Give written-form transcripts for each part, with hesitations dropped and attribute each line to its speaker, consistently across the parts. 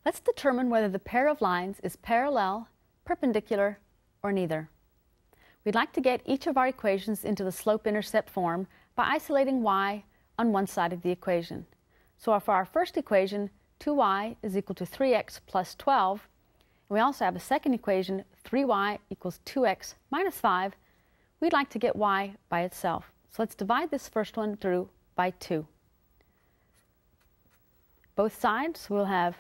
Speaker 1: Let's determine whether the pair of lines is parallel, perpendicular, or neither. We'd like to get each of our equations into the slope-intercept form by isolating y on one side of the equation. So for our first equation, 2y is equal to 3x plus 12, and we also have a second equation, 3y equals 2x minus 5, we'd like to get y by itself. So let's divide this first one through by 2. Both sides will have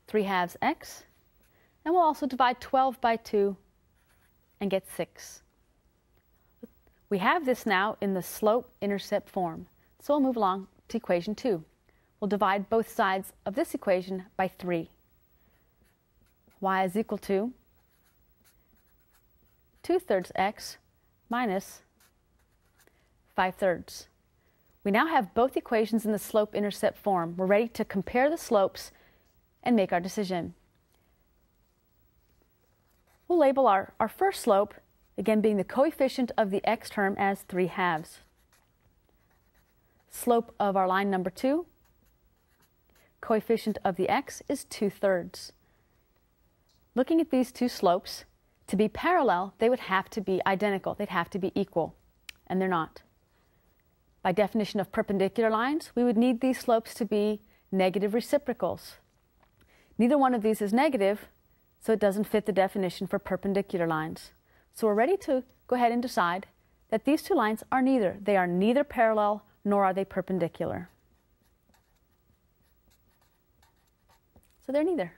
Speaker 1: 3/2 x, and we'll also divide 12 by 2 and get 6. We have this now in the slope-intercept form, so we'll move along to equation 2. We'll divide both sides of this equation by 3. Y is equal to 2/3 x minus 5/3. We now have both equations in the slope-intercept form. We're ready to compare the slopes and make our decision. We'll label our first slope, again being the coefficient of the x term, as 3/2. Slope of our line number 2, coefficient of the x is 2/3. Looking at these two slopes, to be parallel, they would have to be identical. They'd have to be equal, and they're not. By definition of perpendicular lines, we would need these slopes to be negative reciprocals. Neither one of these is negative, so it doesn't fit the definition for perpendicular lines. So we're ready to go ahead and decide that these two lines are neither. They are neither parallel nor are they perpendicular. So they're neither.